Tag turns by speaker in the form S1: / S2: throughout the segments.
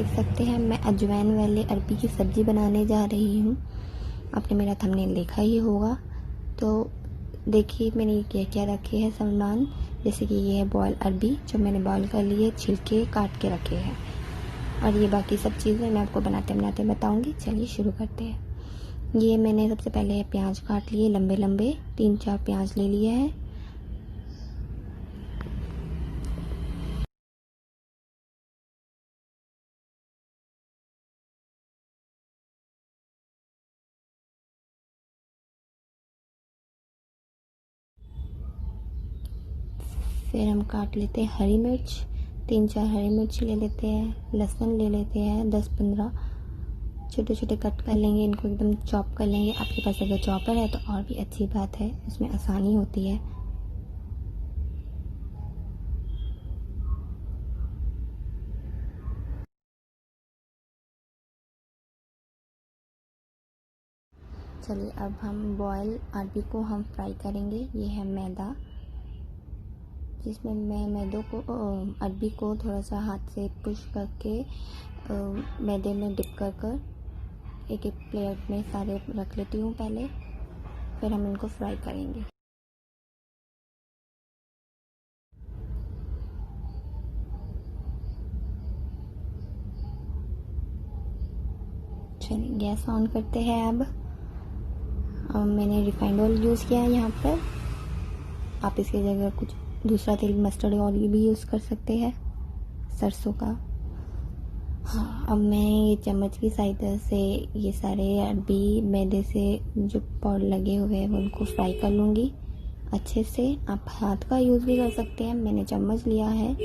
S1: देख सकते हैं मैं अजवाइन वाले अरबी की सब्ज़ी बनाने जा रही हूँ। आपने मेरा थंबनेल देखा ही होगा। तो देखिए मैंने क्या क्या रखे हैं सामान। जैसे कि ये है बॉयल अरबी जो मैंने बॉयल कर लिए, छिलके काट के रखे हैं। और ये बाकी सब चीज़ें मैं आपको बनाते बनाते बताऊँगी। चलिए शुरू करते हैं। ये मैंने सबसे पहले प्याज काट लिए लंबे लंबे, 3-4 प्याज ले लिए हैं। फिर हम काट लेते हैं हरी मिर्च, 3-4 हरी मिर्च ले लेते हैं। लहसुन ले लेते हैं 10-15, छोटे छोटे कट कर लेंगे। इनको एकदम चॉप कर लेंगे। आपके पास अगर चॉपर है तो और भी अच्छी बात है, उसमें आसानी होती है। चलिए अब हम बॉयल अरबी को हम फ्राई करेंगे। ये है मैदा, जिसमें मैं मैदों को अरबी को थोड़ा सा हाथ से पुश करके मैदे में डिप कर कर एक एक प्लेट में सारे रख लेती हूँ पहले। फिर हम इनको फ्राई करेंगे। चलिए गैस ऑन करते हैं। अब मैंने रिफाइंड ऑयल यूज़ किया है यहाँ पर। आप इसकी जगह कुछ दूसरा तेल, मस्टर्ड ऑयल भी यूज़ कर सकते हैं, सरसों का। हाँ, अब मैं ये चम्मच की सहायता से ये सारे अरबी मैदे से जो पॉड लगे हुए हैं उनको फ्राई कर लूँगी अच्छे से। आप हाथ का यूज़ भी कर सकते हैं, मैंने चम्मच लिया है।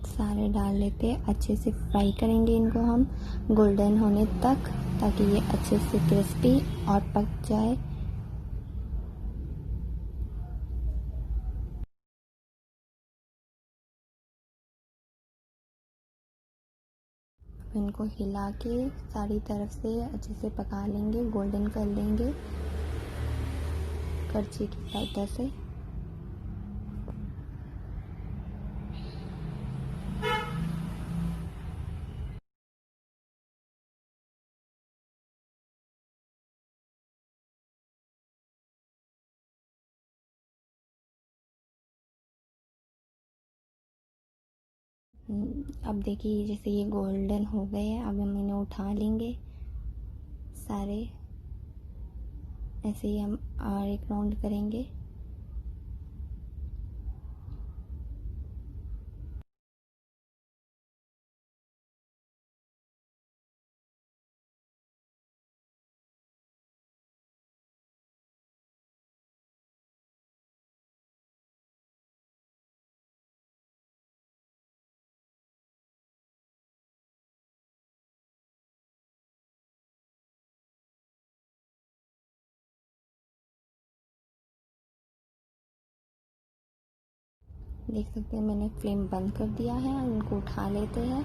S1: सारे डाल लेते हैं, अच्छे से फ्राई करेंगे इनको हम गोल्डन होने तक, ताकि ये अच्छे से क्रिस्पी और पक जाए। इनको हिला के सारी तरफ से अच्छे से पका लेंगे, गोल्डन कर लेंगे करछी की सहायता से। अब देखिए जैसे ये गोल्डन हो गए हैं, अब हम इन्हें उठा लेंगे सारे। ऐसे ही हम और एक राउंड करेंगे। देख सकते हैं मैंने फ्लेम बंद कर दिया है और इनको उठा लेते हैं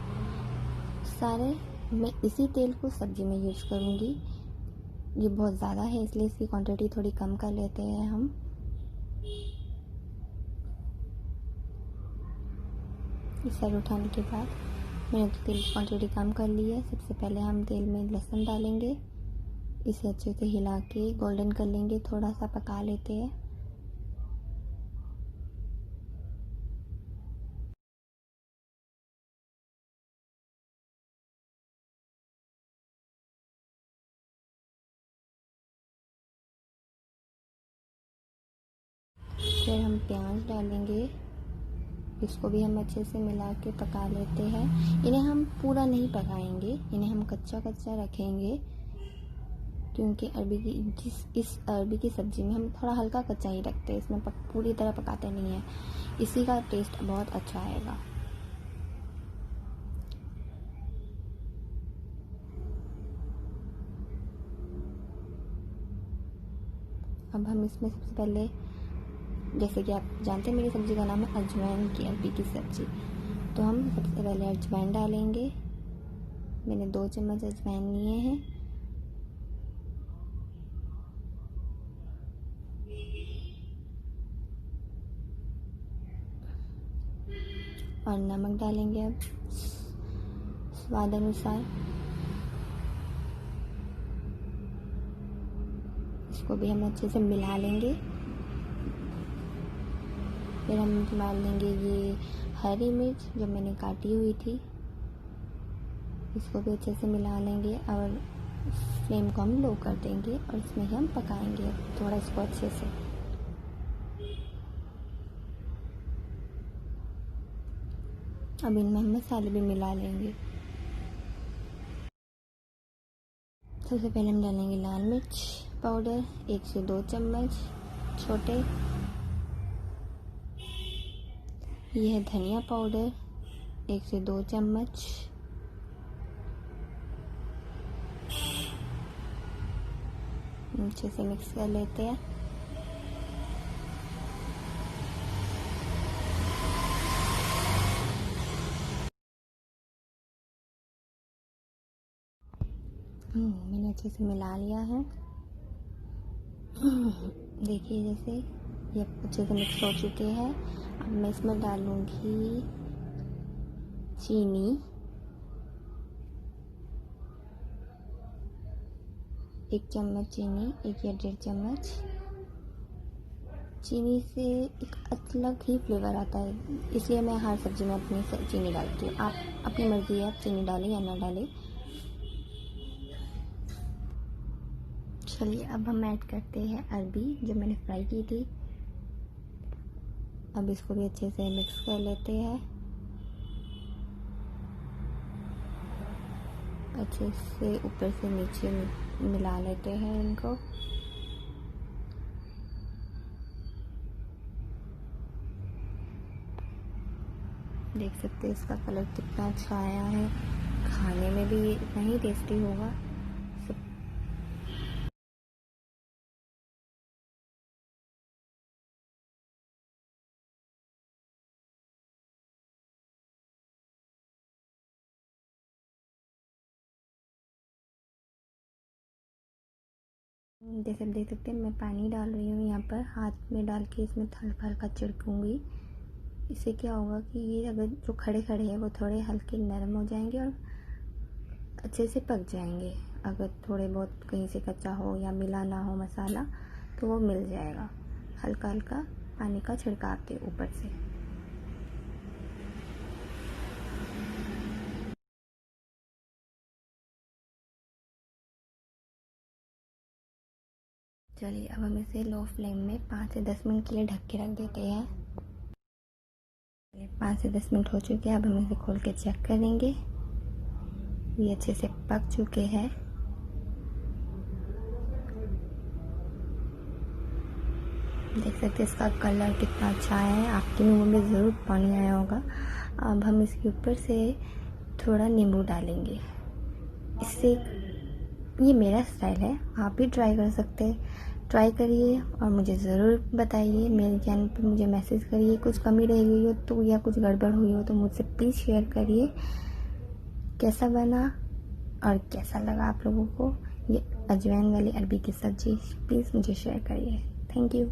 S1: सारे। मैं इसी तेल को सब्जी में यूज़ करूँगी। ये बहुत ज़्यादा है इसलिए इसकी क्वांटिटी थोड़ी कम कर लेते हैं हम। इस सारे उठाने के बाद मैंने तेल की क्वांटिटी कम कर ली है। सबसे पहले हम तेल में लहसुन डालेंगे, इसे अच्छे से हिला के गोल्डन कर लेंगे, थोड़ा सा पका लेते हैं। फिर हम प्याज डालेंगे, इसको भी हम अच्छे से मिला के पका लेते हैं। इन्हें हम पूरा नहीं पकाएंगे, इन्हें हम कच्चा कच्चा रखेंगे, क्योंकि इस अरबी की सब्ज़ी में हम थोड़ा हल्का कच्चा ही रखते हैं। इसमें पूरी तरह पकाते नहीं हैं। इसी का टेस्ट बहुत अच्छा आएगा। अब हम इसमें सबसे पहले, जैसे कि आप जानते हैं मेरी सब्ज़ी का नाम है अजवाइन की अरबी की सब्ज़ी, तो हम सबसे पहले अजवाइन डालेंगे। मैंने 2 चम्मच अजवाइन लिए हैं। और नमक डालेंगे अब स्वाद अनुसार। इसको भी हम अच्छे से मिला लेंगे। फिर हम डाल देंगे ये हरी मिर्च जो मैंने काटी हुई थी, इसको भी अच्छे से मिला लेंगे और फ्लेम को हम लो कर देंगे और इसमें हम पकाएंगे थोड़ा इसको अच्छे से। अब इनमें हम मसाले भी मिला लेंगे। सबसे पहले हम डालेंगे लाल मिर्च पाउडर 1 से 2 चम्मच छोटे। यह है धनिया पाउडर 1 से 2 चम्मच। अच्छे से मिक्स कर लेते हैं। मैंने अच्छे से मिला लिया है। देखिए जैसे ये अच्छे से मिक्स हो चुके हैं। अब मैं इसमें डालूंगी चीनी 1 चम्मच चीनी, 1 या 1.5 चम्मच। चीनी से एक अलग ही फ्लेवर आता है, इसलिए मैं हर सब्जी में अपनी चीनी डालती हूँ। आप अपनी मर्ज़ी है, आप चीनी डालें या ना डालें। चलिए अब हम ऐड करते हैं अरबी जो मैंने फ्राई की थी। अब इसको भी अच्छे से मिक्स कर लेते हैं। अच्छे से ऊपर से नीचे मिला लेते हैं इनको। देख सकते हैं इसका कलर कितना अच्छा आया है, खाने में भी इतना ही टेस्टी होगा। जैसे आप देख सकते हैं मैं पानी डाल रही हूँ यहाँ पर, हाथ में डाल के इसमें हल्का हल्का छिड़कूँगी। इससे क्या होगा कि ये अगर जो खड़े खड़े हैं वो थोड़े हल्के नरम हो जाएंगे और अच्छे से पक जाएंगे। अगर थोड़े बहुत कहीं से कच्चा हो या मिला ना हो मसाला तो वो मिल जाएगा। हल्का हल्का पानी का छिड़काव के ऊपर से। चलिए अब हम इसे लो फ्लेम में 5 से 10 मिनट के लिए ढक के रख देते हैं। 5 से 10 मिनट हो चुके हैं। अब हम इसे खोल के चेक करेंगे। ये अच्छे से पक चुके हैं। देख सकते हैं इसका कलर कितना अच्छा है, आपके मुंह में ज़रूर पानी आया होगा। अब हम इसके ऊपर से थोड़ा नींबू डालेंगे। इससे ये मेरा स्टाइल है, आप भी ट्राई कर सकते हैं। ट्राई करिए और मुझे ज़रूर बताइए। मेरे चैनल पर मुझे मैसेज करिए, कुछ कमी रह गई हो तो या कुछ गड़बड़ हुई हो तो मुझसे प्लीज़ शेयर करिए कैसा बना और कैसा लगा आप लोगों को ये अजवाइन वाली अरबी की सब्ज़ी। प्लीज़ मुझे शेयर करिए। Thank you.